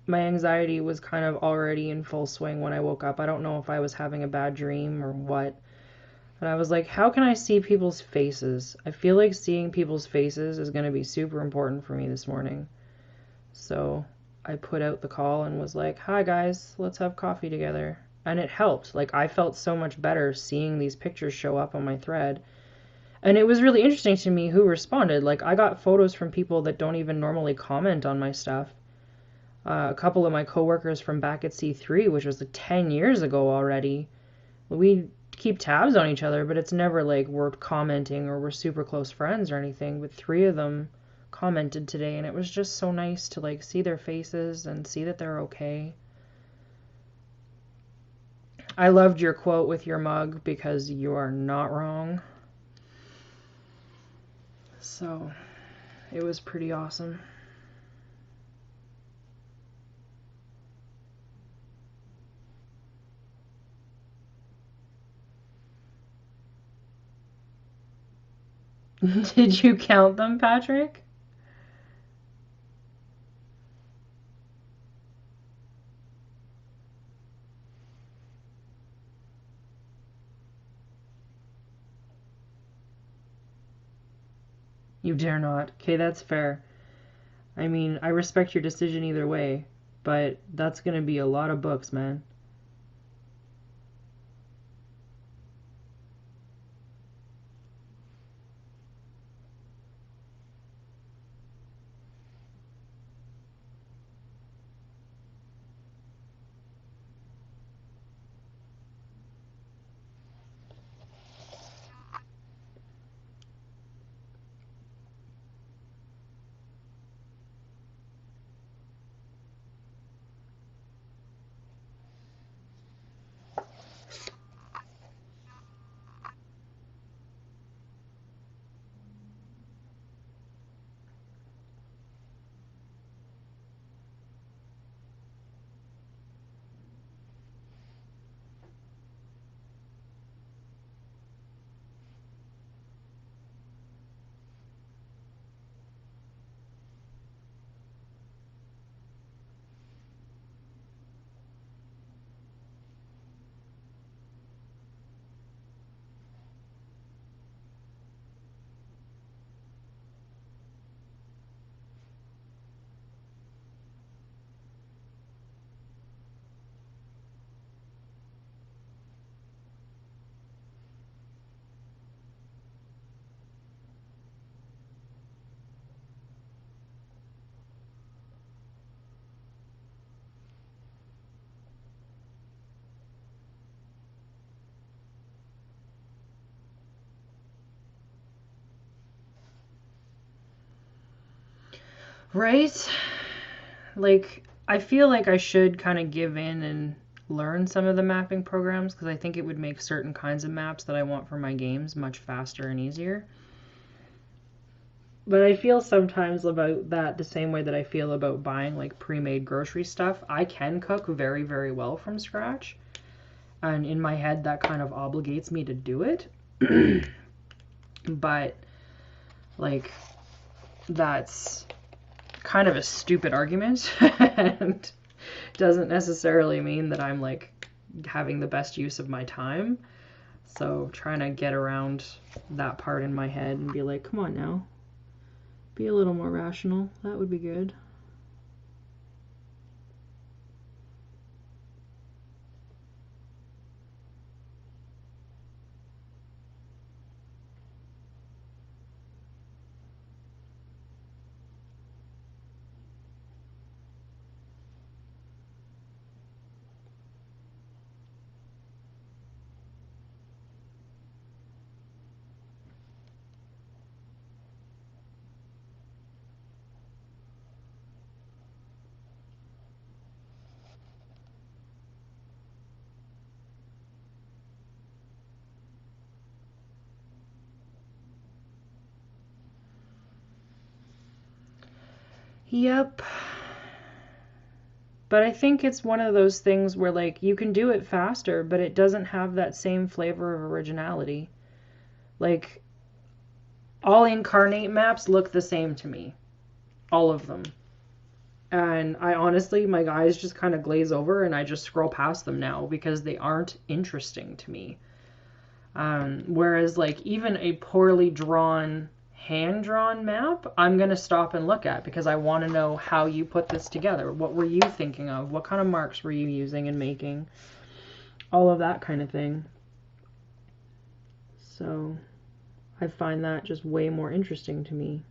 my anxiety was kind of already in full swing when I woke up. I don't know if I was having a bad dream or what. But I was like, how can I see people's faces? I feel like seeing people's faces is going to be super important for me this morning. So I put out the call and was like, hi guys, let's have coffee together. And it helped. Like, I felt so much better seeing these pictures show up on my thread. And it was really interesting to me who responded. Like, I got photos from people that don't even normally comment on my stuff. A couple of my coworkers from back at C3, which was like 10 years ago already. We keep tabs on each other, but it's never like we're commenting or we're super close friends or anything. But three of them commented today, and it was just so nice to like see their faces and see that they're okay. I loved your quote with your mug because you are not wrong. So it was pretty awesome. Did you count them, Patrick? You dare not. Okay, that's fair. I mean, I respect your decision either way, but that's gonna be a lot of books, man. Right? Like, I feel like I should kind of give in and learn some of the mapping programs because I think it would make certain kinds of maps that I want for my games much faster and easier. But I feel sometimes about that the same way that I feel about buying like pre-made grocery stuff. I can cook very, very well from scratch. And in my head, that kind of obligates me to do it. But, like, that's kind of a stupid argument and doesn't necessarily mean that I'm like having the best use of my time. So trying to get around that part in my head and be like, come on now, be a little more rational. That would be good. Yep. But I think it's one of those things where, like, you can do it faster, but it doesn't have that same flavor of originality. Like, all incarnate maps look the same to me. All of them. And I honestly, my eyes just kind of glaze over and I just scroll past them now because they aren't interesting to me. Whereas, like, even a poorly drawn, hand-drawn map, I'm going to stop and look at because I want to know how you put this together. What were you thinking of? What kind of marks were you using and making? All of that kind of thing. So I find that just way more interesting to me.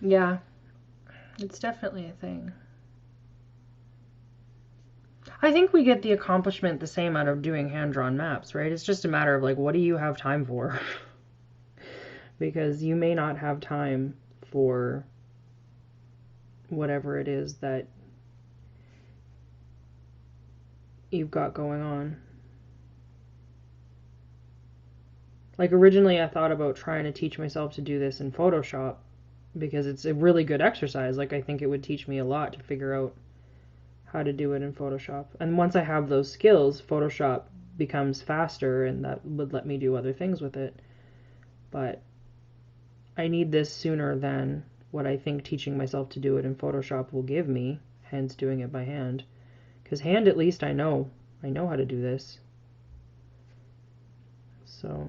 Yeah, it's definitely a thing. I think we get the accomplishment the same out of doing hand-drawn maps, right? It's just a matter of, like, what do you have time for? Because you may not have time for whatever it is that you've got going on. Like, originally I thought about trying to teach myself to do this in Photoshop because it's a really good exercise. Like, I think it would teach me a lot to figure out how to do it in Photoshop. And once I have those skills, Photoshop becomes faster and that would let me do other things with it. But I need this sooner than what I think teaching myself to do it in Photoshop will give me, hence doing it by hand. Because hand, at least I know how to do this. So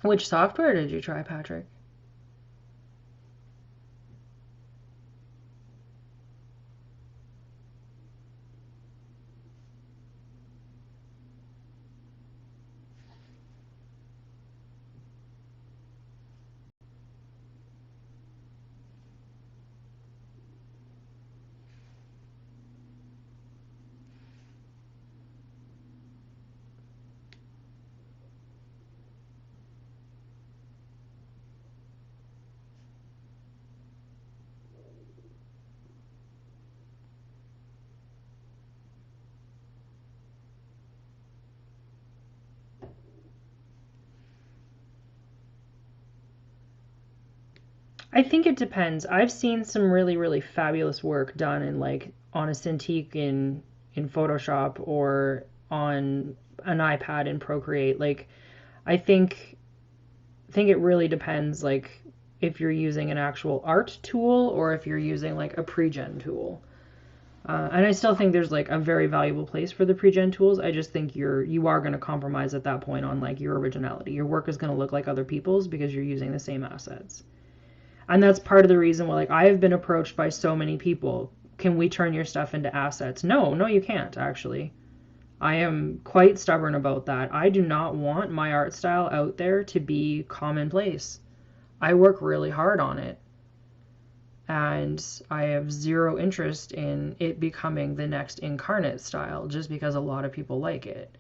which software did you try, Patrick? I think it depends. I've seen some really, really fabulous work done in, like, on a Cintiq in Photoshop or on an iPad in Procreate. Like, I think it really depends, like, if you're using an actual art tool or if you're using, like, a pre-gen tool. And I still think there's, like, a very valuable place for the pre-gen tools. I just think you are going to compromise at that point on, like, your originality. Your work is going to look like other people's because you're using the same assets. And that's part of the reason why, like, I have been approached by so many people. Can we turn your stuff into assets? No, you can't, actually. I am quite stubborn about that. I do not want my art style out there to be commonplace. I work really hard on it, and I have zero interest in it becoming the next incarnate style just because a lot of people like it.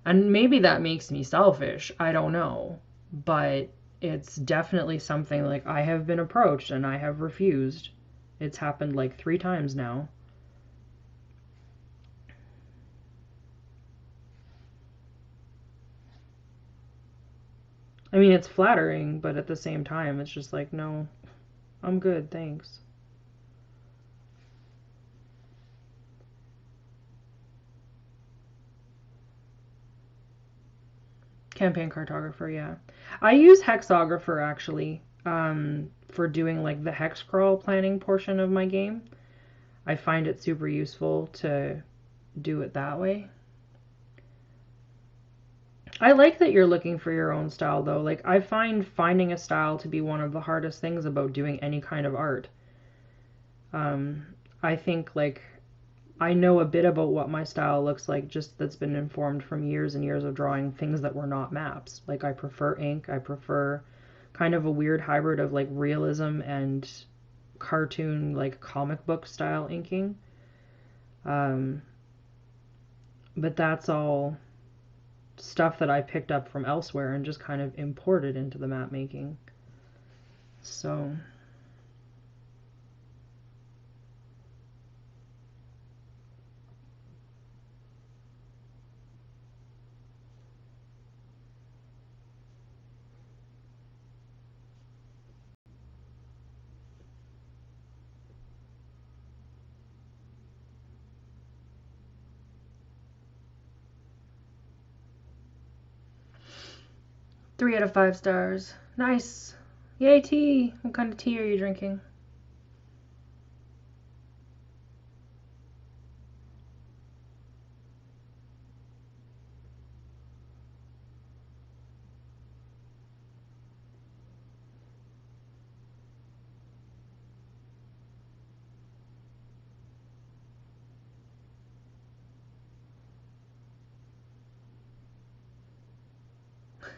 And maybe that makes me selfish, I don't know. But it's definitely something like I have been approached and I have refused. It's happened like 3 times now. I mean, it's flattering, but at the same time, it's just like, no, I'm good, thanks. Campaign cartographer, yeah. I use hexographer actually for doing like the hex crawl planning portion of my game. I find it super useful to do it that way. I like that you're looking for your own style though. Like I find finding a style to be one of the hardest things about doing any kind of art. Um, I think like I know a bit about what my style looks like just that's been informed from years and years of drawing things that were not maps. Like I prefer ink, I prefer kind of a weird hybrid of like realism and cartoon like comic book style inking. Um, but that's all stuff that I picked up from elsewhere and just kind of imported into the map making. So, three out of 5 stars. Nice. Yay, tea. What kind of tea are you drinking?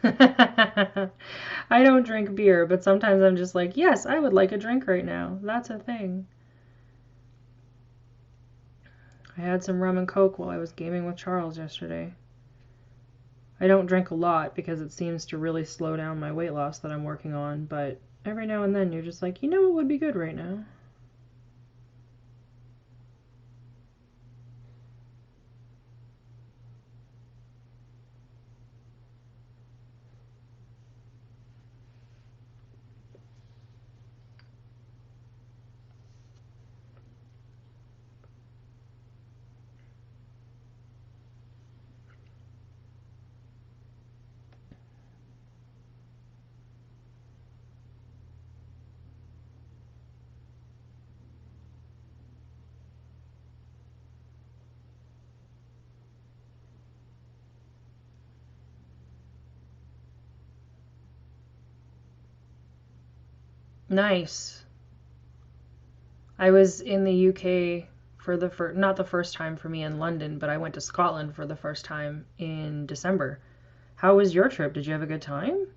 I don't drink beer, but sometimes I'm just like, yes, I would like a drink right now. That's a thing. I had some rum and coke while I was gaming with Charles yesterday. I don't drink a lot because it seems to really slow down my weight loss that I'm working on, but every now and then you're just like, you know what would be good right now? Nice. I was in the UK for the first, not the first time for me in London, but I went to Scotland for the first time in December. How was your trip? Did you have a good time?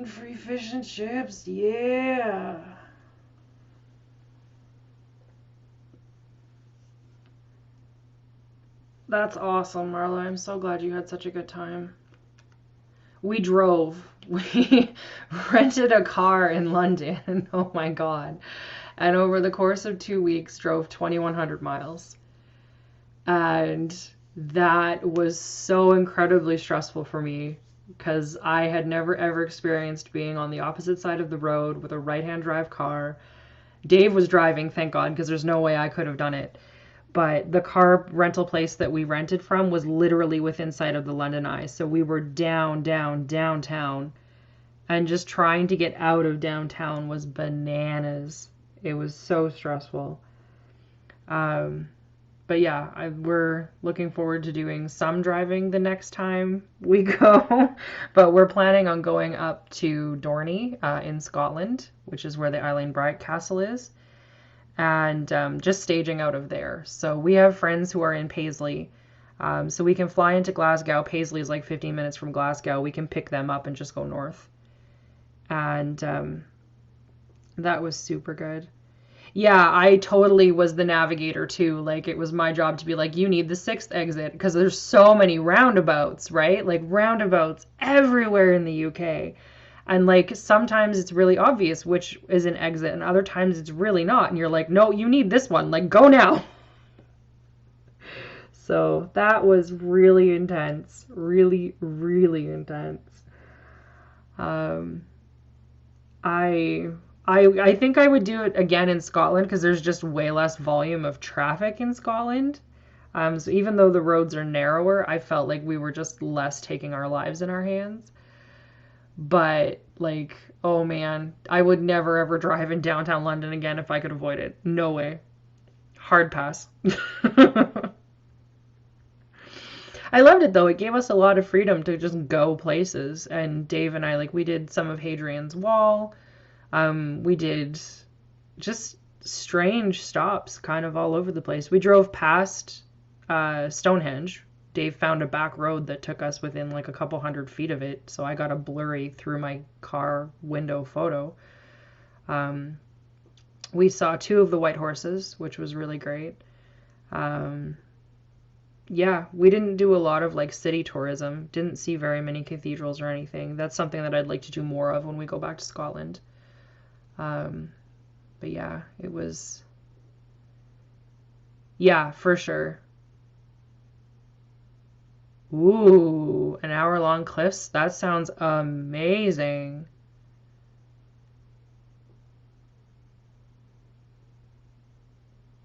gluten-free fish and chips, yeah. That's awesome, Marla. I'm so glad you had such a good time. We drove. We rented a car in London. Oh my God. And over the course of 2 weeks, drove 2,100 miles. And that was so incredibly stressful for me because I had never ever experienced being on the opposite side of the road with a right-hand drive car. Dave was driving, thank God, because there's no way I could have done it. But the car rental place that we rented from was literally within sight of the London Eye. So we were downtown. And just trying to get out of downtown was bananas. It was so stressful. But yeah, we're looking forward to doing some driving the next time we go. But we're planning on going up to Dorney in Scotland, which is where the Eileen Bright Castle is, and just staging out of there. So we have friends who are in Paisley, so we can fly into Glasgow. Paisley is like 15 minutes from Glasgow. We can pick them up and just go north. And that was super good. Yeah, I totally was the navigator too. Like, it was my job to be like, you need the 6th exit because there's so many roundabouts, right? Like, roundabouts everywhere in the UK. And like, sometimes it's really obvious which is an exit, and other times it's really not. And you're like, no, you need this one. Like, go now. So that was really intense. Really, really intense. Um, I think I would do it again in Scotland because there's just way less volume of traffic in Scotland. So even though the roads are narrower, I felt like we were just less taking our lives in our hands. But like, oh man, I would never ever drive in downtown London again if I could avoid it. No way. Hard pass. I loved it though. It gave us a lot of freedom to just go places. And Dave and I, like, we did some of Hadrian's Wall. We did just strange stops kind of all over the place. We drove past Stonehenge. Dave found a back road that took us within like a couple 100 feet of it, so I got a blurry through my car window photo. We saw 2 of the white horses, which was really great. Yeah, we didn't do a lot of like city tourism, didn't see very many cathedrals or anything. That's something that I'd like to do more of when we go back to Scotland. But yeah, it was, yeah, for sure. Ooh, an hour-long cliffs? That sounds amazing.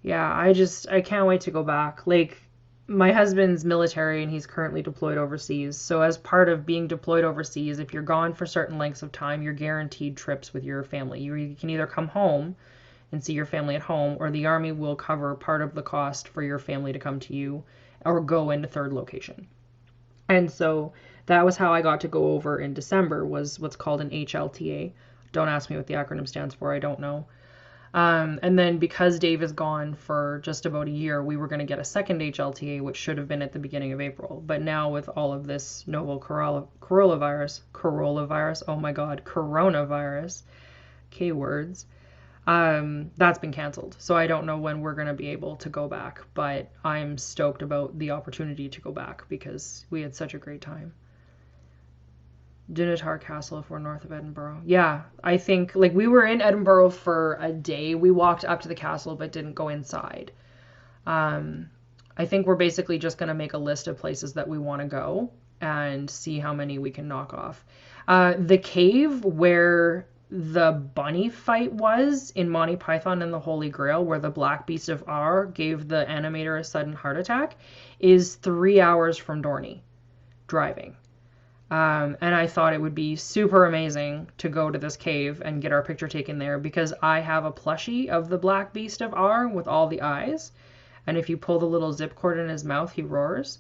Yeah, I can't wait to go back. Like, my husband's military and he's currently deployed overseas. So as part of being deployed overseas, if you're gone for certain lengths of time, you're guaranteed trips with your family. You can either come home and see your family at home, or the Army will cover part of the cost for your family to come to you or go into third location. And so that was how I got to go over in December, was what's called an HLTA. Don't ask me what the acronym stands for, I don't know. And then because Dave is gone for just about a year, we were going to get a second HLTA, which should have been at the beginning of April. But now with all of this novel coronavirus, oh my God, coronavirus, K-words, that's been canceled. So I don't know when we're going to be able to go back, but I'm stoked about the opportunity to go back because we had such a great time. Dunatar Castle if we're north of Edinburgh. Yeah, I think like we were in Edinburgh for a day. We walked up to the castle but didn't go inside. I think we're basically just going to make a list of places that we want to go and see how many we can knock off. The cave where the bunny fight was in Monty Python and the Holy Grail, where the Black Beast of R gave the animator a sudden heart attack, is 3 hours from Dorney driving. And I thought it would be super amazing to go to this cave and get our picture taken there because I have a plushie of the Black Beast of R with all the eyes. And if you pull the little zip cord in his mouth, he roars.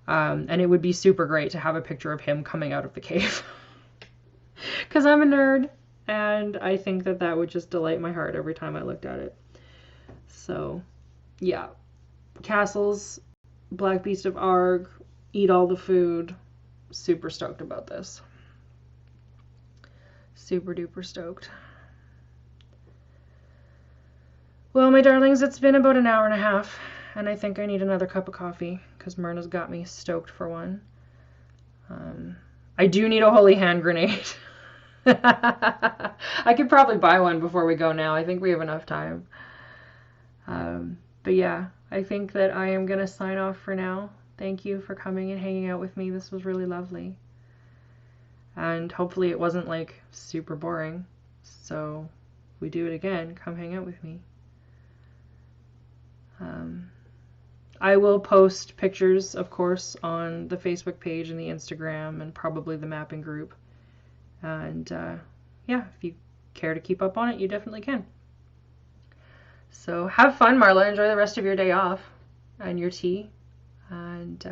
And it would be super great to have a picture of him coming out of the cave. Because I'm a nerd. And I think that that would just delight my heart every time I looked at it. So, yeah. Castles, Black Beast of Arg, eat all the food. Super stoked about this. Super duper stoked. Well, my darlings, it's been about an hour and a half, and I think I need another cup of coffee because Myrna's got me stoked for one. I do need a holy hand grenade. I could probably buy one before we go now. I think we have enough time. But yeah, I think that I am going to sign off for now. Thank you for coming and hanging out with me. This was really lovely. And hopefully it wasn't like super boring. So if we do it again, come hang out with me. I will post pictures, of course, on the Facebook page and the Instagram and probably the mapping group. And yeah, if you care to keep up on it, you definitely can. So have fun, Marla. Enjoy the rest of your day off and your tea. And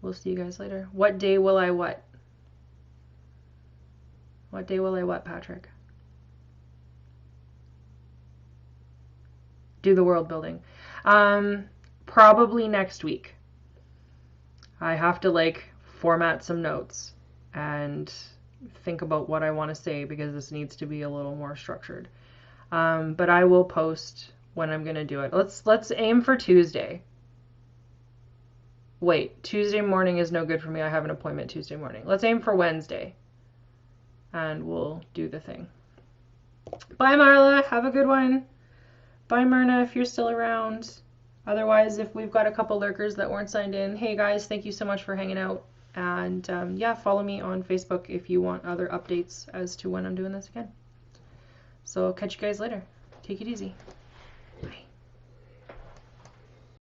we'll see you guys later. What day will I what? What day will I what, Patrick? Do the world building. Probably next week. I have to like format some notes and think about what I want to say because this needs to be a little more structured. But I will post when I'm gonna do it. Let's aim for Tuesday. Wait, Tuesday morning is no good for me. I have an appointment Tuesday morning. Let's aim for Wednesday. And we'll do the thing. Bye, Marla. Have a good one. Bye, Myrna, if you're still around. Otherwise, if we've got a couple lurkers that weren't signed in, hey guys, thank you so much for hanging out. And yeah, follow me on Facebook if you want other updates as to when I'm doing this again. So I'll catch you guys later. Take it easy.